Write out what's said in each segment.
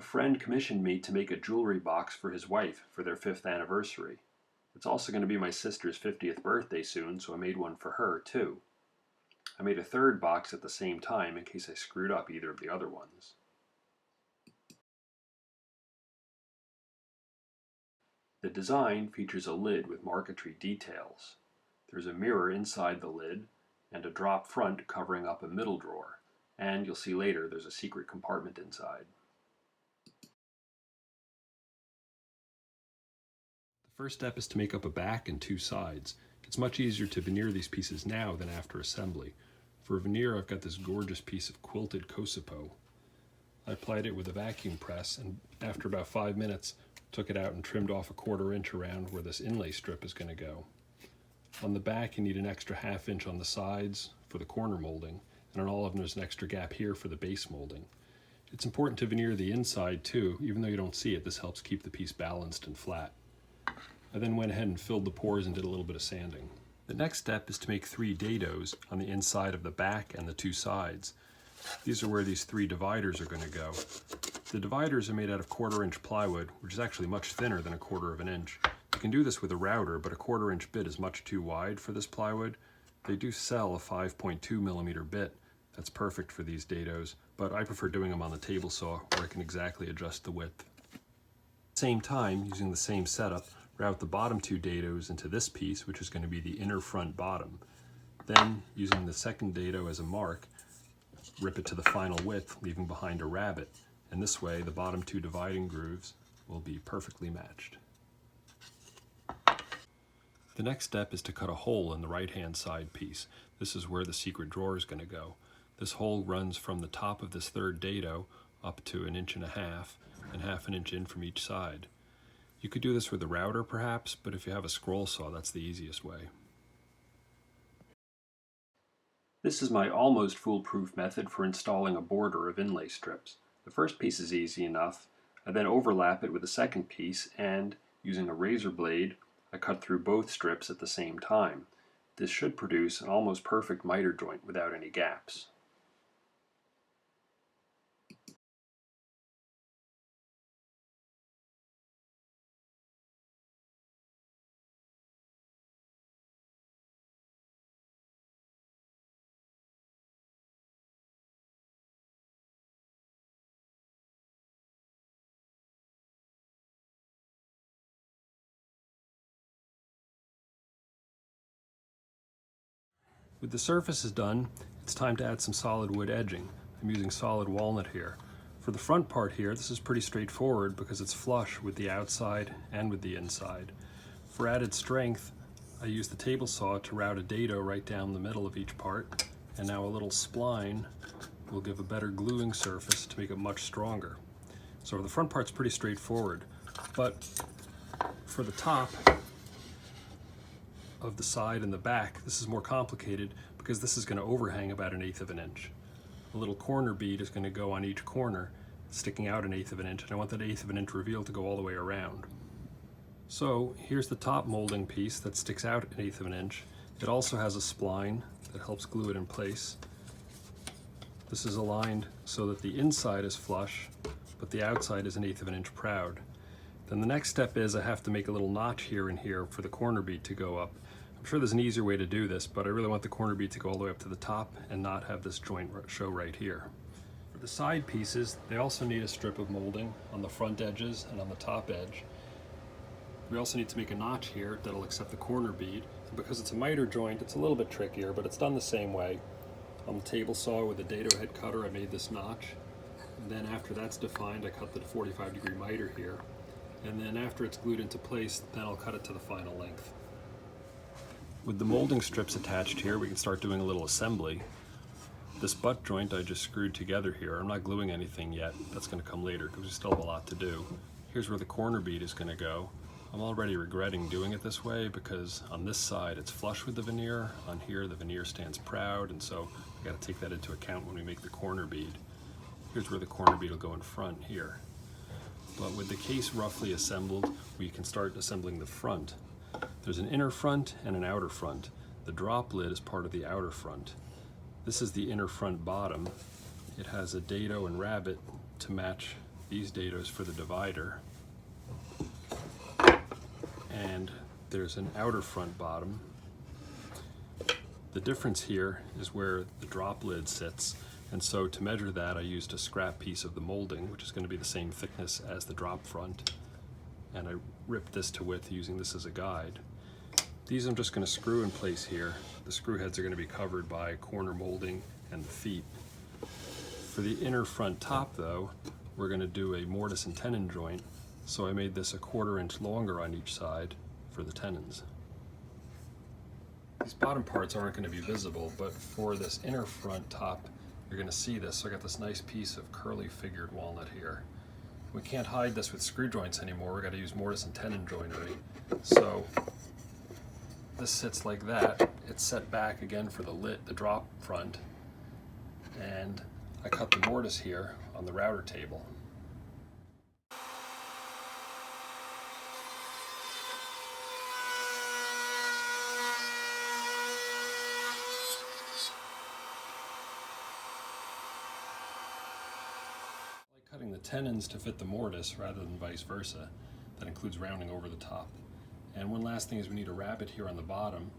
A friend commissioned me to make a jewelry box for his wife for their 5th anniversary. It's also going to be my sister's 50th birthday soon, so I made one for her too. I made a third box at the same time in case I screwed up either of the other ones. The design features a lid with marquetry details. There's a mirror inside the lid and a drop front covering up a middle drawer, and you'll see later there's a secret compartment inside. The first step is to make up a back and 2 sides. It's much easier to veneer these pieces now than after assembly. For veneer, I've got this gorgeous piece of quilted Kosopo. I applied it with a vacuum press, and after about 5 minutes, took it out and trimmed off a 1/4 inch around where this inlay strip is going to go. On the back, you need an extra 1/2 inch on the sides for the corner molding, and on all of them there's an extra gap here for the base molding. It's important to veneer the inside too. Even though you don't see it, this helps keep the piece balanced and flat. I then went ahead and filled the pores and did a little bit of sanding. The next step is to make 3 dados on the inside of the back and the 2 sides. These are where these 3 dividers are going to go. The dividers are made out of 1/4 inch plywood, which is actually much thinner than a 1/4 inch. You can do this with a router, but a 1/4 inch bit is much too wide for this plywood. They do sell a 5.2 millimeter bit. That's perfect for these dados, but I prefer doing them on the table saw where I can exactly adjust the width. At the same time, using the same setup, route the bottom 2 dados into this piece, which is going to be the inner front bottom. Then, using the second dado as a mark, rip it to the final width, leaving behind a rabbet. And this way, the bottom 2 dividing grooves will be perfectly matched. The next step is to cut a hole in the right-hand side piece. This is where the secret drawer is going to go. This hole runs from the top of this 3rd dado up to 1.5 inches and 1/2 inch in from each side. You could do this with a router perhaps, but if you have a scroll saw, that's the easiest way. This is my almost foolproof method for installing a border of inlay strips. The first piece is easy enough. I then overlap it with the second piece and, using a razor blade, I cut through both strips at the same time. This should produce an almost perfect miter joint without any gaps. With the surfaces done, it's time to add some solid wood edging. I'm using solid walnut here. For the front part here, this is pretty straightforward because it's flush with the outside and with the inside. For added strength, I use the table saw to route a dado right down the middle of each part, and now a little spline will give a better gluing surface to make it much stronger. So the front part's pretty straightforward, but for the top of the side and the back, this is more complicated because this is going to overhang about 1/8 inch. A little corner bead is going to go on each corner, sticking out 1/8 inch, and I want that 1/8 inch reveal to go all the way around. So here's the top molding piece that sticks out 1/8 inch. It also has a spline that helps glue it in place. This is aligned so that the inside is flush, but the outside is 1/8 inch proud. Then the next step is I have to make a little notch here and here for the corner bead to go up. I'm sure there's an easier way to do this, but I really want the corner bead to go all the way up to the top and not have this joint show right here. For the side pieces, they also need a strip of molding on the front edges and on the top edge. We also need to make a notch here that'll accept the corner bead. And because it's a miter joint, it's a little bit trickier, but it's done the same way. On the table saw with a dado head cutter, I made this notch. And then after that's defined, I cut the 45-degree miter here. And then after it's glued into place, then I'll cut it to the final length. With the molding strips attached here, we can start doing a little assembly. This butt joint I just screwed together here. I'm not gluing anything yet. That's going to come later because we still have a lot to do. Here's where the corner bead is going to go. I'm already regretting doing it this way because on this side it's flush with the veneer. On here the veneer stands proud, and so I got to take that into account when we make the corner bead. Here's where the corner bead will go in front here. But with the case roughly assembled, we can start assembling the front. There's an inner front and an outer front. The drop lid is part of the outer front. This is the inner front bottom. It has a dado and rabbet to match these dados for the divider. And there's an outer front bottom. The difference here is where the drop lid sits, and so to measure that I used a scrap piece of the molding, which is going to be the same thickness as the drop front, and I ripped this to width using this as a guide. These I'm just going to screw in place here. The screw heads are going to be covered by corner molding and the feet. For the inner front top though, we're going to do a mortise and tenon joint, so I made this a 1/4 inch longer on each side for the tenons. These bottom parts aren't going to be visible, but for this inner front top, you're going to see this. So I got this nice piece of curly figured walnut here. We can't hide this with screw joints anymore. We've got to use mortise and tenon joinery. So this sits like that. It's set back again for the drop front. And I cut the mortise here on the router table. Cutting the tenons to fit the mortise rather than vice versa. That includes rounding over the top. And one last thing is we need a rabbet here on the bottom.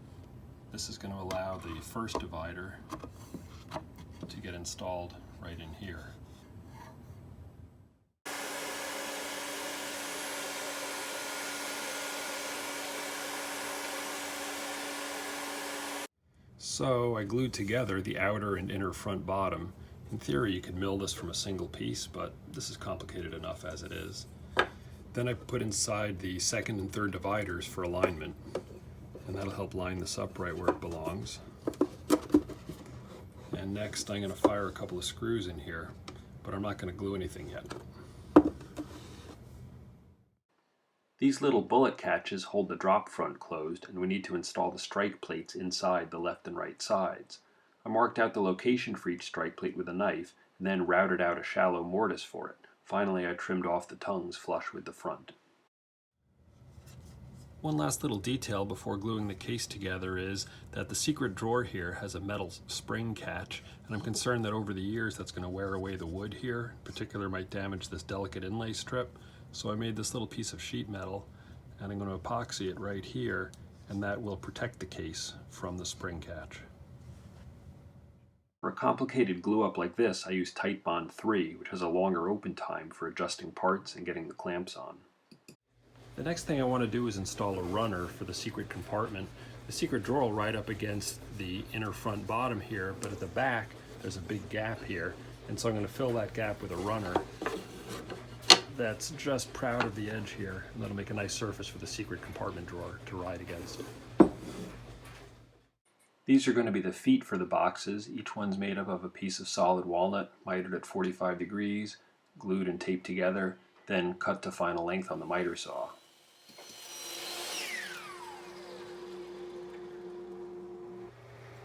This is going to allow the first divider to get installed right in here. So I glued together the outer and inner front bottom. In theory, you could mill this from a single piece, but this is complicated enough as it is. Then I put inside the second and third dividers for alignment, and that'll help line this up right where it belongs. And next, I'm going to fire a couple of screws in here, but I'm not going to glue anything yet. These little bullet catches hold the drop front closed, and we need to install the strike plates inside the left and right sides. I marked out the location for each strike plate with a knife, and then routed out a shallow mortise for it. Finally, I trimmed off the tongues flush with the front. One last little detail before gluing the case together is that the secret drawer here has a metal spring catch, and I'm concerned that over the years that's going to wear away the wood here. In particular, might damage this delicate inlay strip. So I made this little piece of sheet metal, and I'm going to epoxy it right here, and that will protect the case from the spring catch. For a complicated glue up like this, I use Titebond 3, which has a longer open time for adjusting parts and getting the clamps on. The next thing I want to do is install a runner for the secret compartment. The secret drawer will ride up against the inner front bottom here, but at the back there's a big gap here, and so I'm going to fill that gap with a runner that's just proud of the edge here, and that'll make a nice surface for the secret compartment drawer to ride against. These are going to be the feet for the boxes. Each one's made up of a piece of solid walnut, mitered at 45 degrees, glued and taped together, then cut to final length on the miter saw.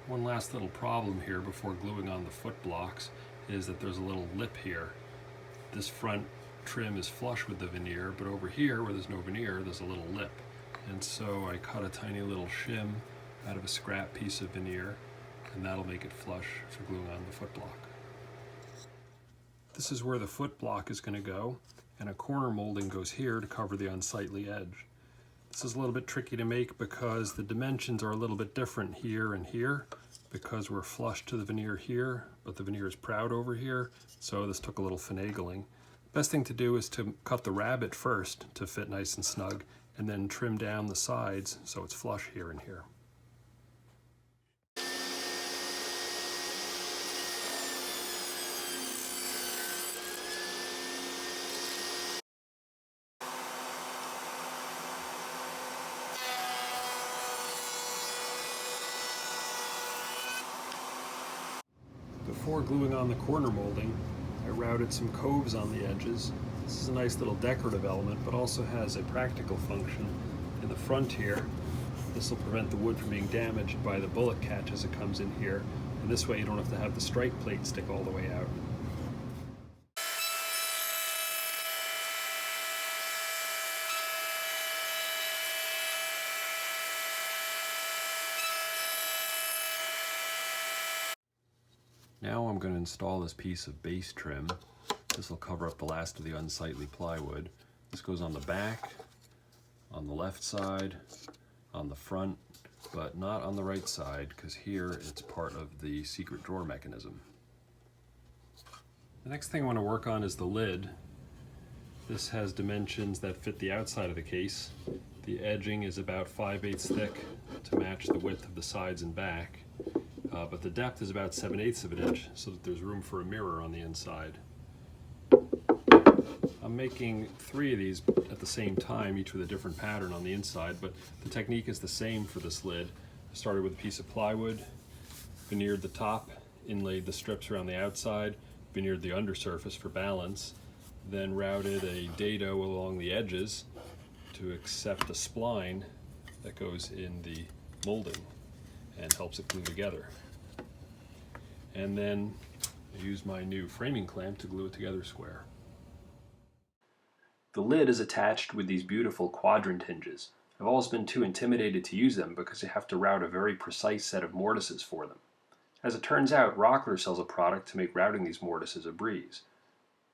One last little problem here before gluing on the foot blocks is that there's a little lip here. This front trim is flush with the veneer, but over here where there's no veneer, there's a little lip. And so I cut a tiny little shim out of a scrap piece of veneer, and that'll make it flush for gluing on the foot block. This is where the foot block is going to go, and a corner molding goes here to cover the unsightly edge. This is a little bit tricky to make because the dimensions are a little bit different here and here, because we're flush to the veneer here, but the veneer is proud over here, so this took a little finagling. Best thing to do is to cut the rabbet first to fit nice and snug, and then trim down the sides so it's flush here and here. Before gluing on the corner molding, I routed some coves on the edges. This is a nice little decorative element, but also has a practical function. In the front here, this will prevent the wood from being damaged by the bullet catch as it comes in here, and this way you don't have to have the strike plate stick all the way out. Now I'm going to install this piece of base trim. This will cover up the last of the unsightly plywood. This goes on the back, on the left side, on the front, but not on the right side, because here it's part of the secret drawer mechanism. The next thing I want to work on is the lid. This has dimensions that fit the outside of the case. The edging is about 5/8 thick to match the width of the sides and back, but the depth is about 7/8 of an inch so that there's room for a mirror on the inside. I'm making 3 of these at the same time, each with a different pattern on the inside, but the technique is the same for this lid. I started with a piece of plywood, veneered the top, inlaid the strips around the outside, veneered the undersurface for balance, then routed a dado along the edges to accept the spline that goes in the molding and helps it glue together. And then I use my new framing clamp to glue it together square. The lid is attached with these beautiful quadrant hinges. I've always been too intimidated to use them because you have to route a very precise set of mortises for them. As it turns out, Rockler sells a product to make routing these mortises a breeze.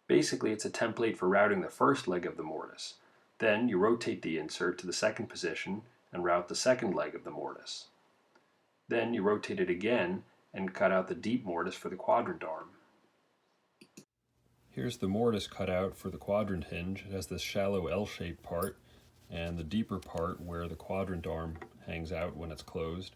Basically, it's a template for routing the first leg of the mortise. Then you rotate the insert to the second position and route the second leg of the mortise. Then you rotate it again and cut out the deep mortise for the quadrant arm. Here's the mortise cut out for the quadrant hinge. It has this shallow L-shaped part and the deeper part where the quadrant arm hangs out when it's closed.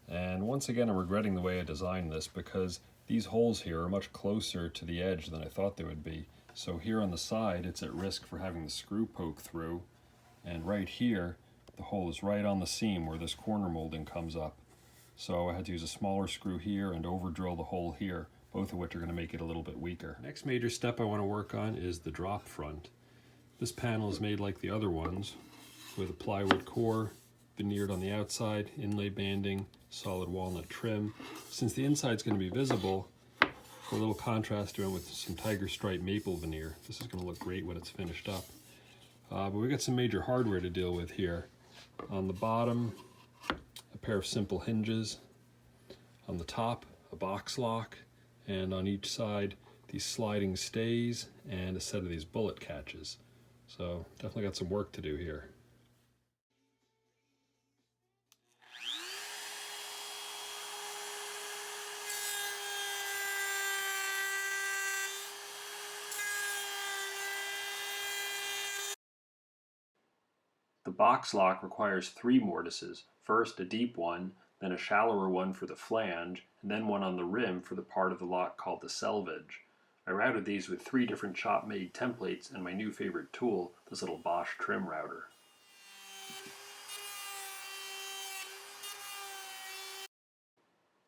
And once again, I'm regretting the way I designed this because these holes here are much closer to the edge than I thought they would be. So here on the side, it's at risk for having the screw poke through. And right here, the hole is right on the seam where this corner molding comes up. So I had to use a smaller screw here and over drill the hole here, both of which are going to make it a little bit weaker. Next major step I want to work on is the drop front. This panel is made like the other ones, with a plywood core, veneered on the outside, inlay banding, solid walnut trim. Since the inside is going to be visible, a little contrast to it with some tiger stripe maple veneer. This is going to look great when it's finished up. But we've got some major hardware to deal with here. On the bottom, a pair of simple hinges. On the top, a box lock. And on each side, these sliding stays and a set of these bullet catches. So definitely got some work to do here. The box lock requires 3 mortises, first a deep one, then a shallower one for the flange, and then one on the rim for the part of the lock called the selvage. I routed these with 3 different shop-made templates and my new favorite tool, this little Bosch trim router.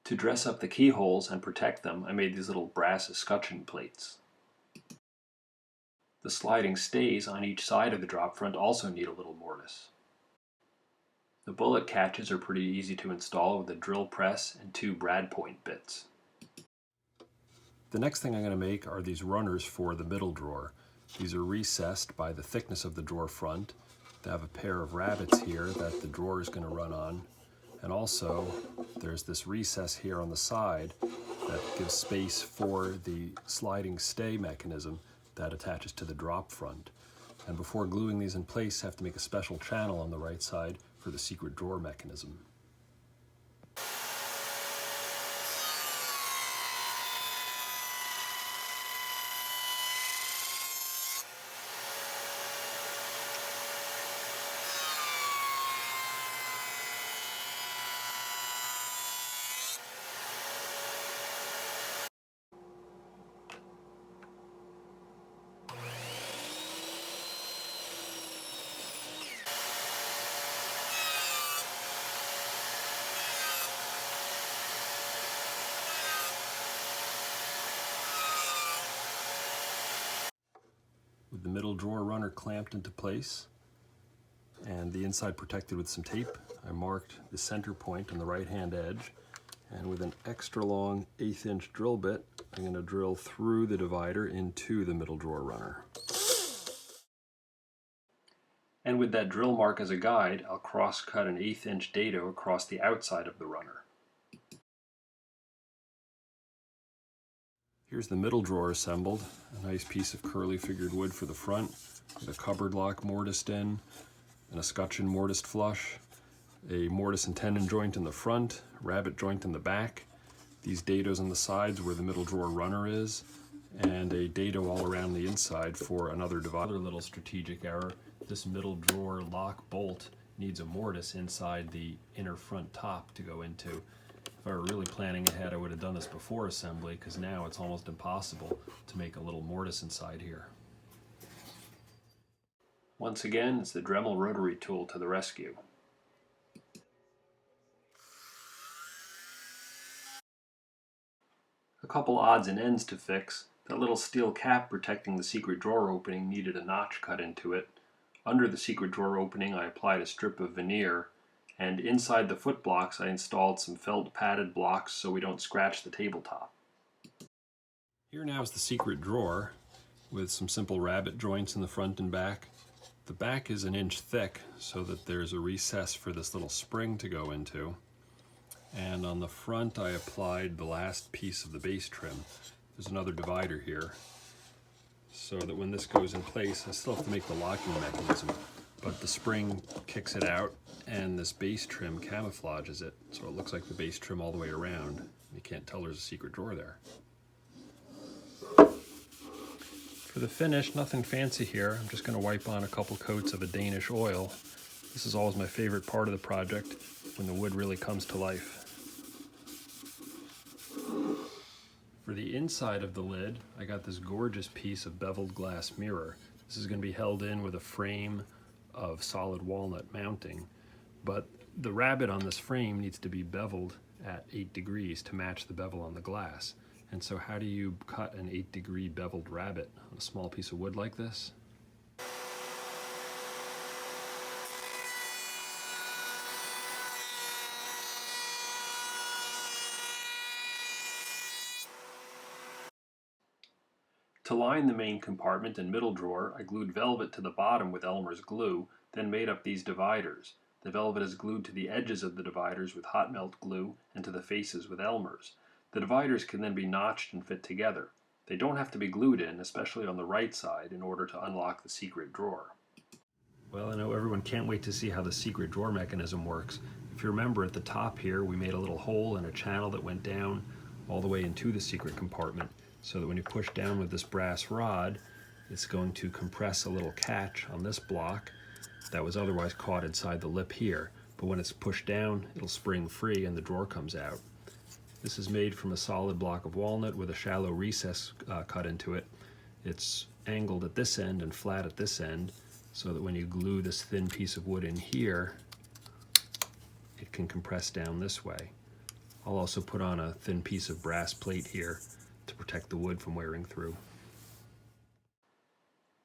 To dress up the keyholes and protect them, I made these little brass escutcheon plates. The sliding stays on each side of the drop front also need a little mortise. The bullet catches are pretty easy to install with a drill press and 2 brad point bits. The next thing I'm going to make are these runners for the middle drawer. These are recessed by the thickness of the drawer front. They have a pair of rabbets here that the drawer is going to run on. And also, there's this recess here on the side that gives space for the sliding stay mechanism that attaches to the drop front. And before gluing these in place, I have to make a special channel on the right side for the secret drawer mechanism. With the middle drawer runner clamped into place and the inside protected with some tape, I marked the center point on the right hand edge, and with an extra long 1/8 inch drill bit, I'm going to drill through the divider into the middle drawer runner. And with that drill mark as a guide, I'll cross cut an 1/8 inch dado across the outside of the runner. Here's the middle drawer assembled. A nice piece of curly figured wood for the front, with a cupboard lock mortised in, and a scutcheon mortised flush, a mortise and tenon joint in the front, rabbet joint in the back, these dados on the sides where the middle drawer runner is, and a dado all around the inside for another divider. Another little strategic error, this middle drawer lock bolt needs a mortise inside the inner front top to go into. If I were really planning ahead, I would have done this before assembly, because now it's almost impossible to make a little mortise inside here. Once again, it's the Dremel rotary tool to the rescue. A couple odds and ends to fix. That little steel cap protecting the secret drawer opening needed a notch cut into it. Under the secret drawer opening I applied a strip of veneer, and inside the foot blocks I installed some felt padded blocks so we don't scratch the tabletop. Here now is the secret drawer with some simple rabbet joints in the front and back. The back is an inch thick so that there's a recess for this little spring to go into. And on the front I applied the last piece of the base trim. There's another divider here, so that when this goes in place, I still have to make the locking mechanism, but the spring kicks it out and this base trim camouflages it, so it looks like the base trim all the way around. You can't tell there's a secret drawer there. For the finish, nothing fancy here. I'm just going to wipe on a couple coats of a Danish oil. This is always my favorite part of the project, when the wood really comes to life. For the inside of the lid, I got this gorgeous piece of beveled glass mirror. This is going to be held in with a frame of solid walnut mounting, but the rabbet on this frame needs to be beveled at 8 degrees to match the bevel on the glass. And so how do you cut an 8-degree beveled rabbet on a small piece of wood like this? To line the main compartment and middle drawer, I glued velvet to the bottom with Elmer's glue, then made up these dividers. The velvet is glued to the edges of the dividers with hot melt glue and to the faces with Elmer's. The dividers can then be notched and fit together. They don't have to be glued in, especially on the right side, in order to unlock the secret drawer. Well, I know everyone can't wait to see how the secret drawer mechanism works. If you remember, at the top here we made a little hole and a channel that went down all the way into the secret compartment, so that when you push down with this brass rod, it's going to compress a little catch on this block that was otherwise caught inside the lip here. But when it's pushed down, it'll spring free and the drawer comes out. This is made from a solid block of walnut with a shallow recess cut into it. It's angled at this end and flat at this end, so that when you glue this thin piece of wood in here, it can compress down this way. I'll also put on a thin piece of brass plate here to protect the wood from wearing through.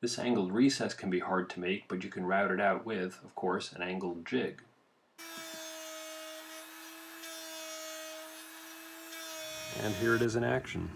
This angled recess can be hard to make, but you can route it out with, of course, an angled jig. And here it is in action.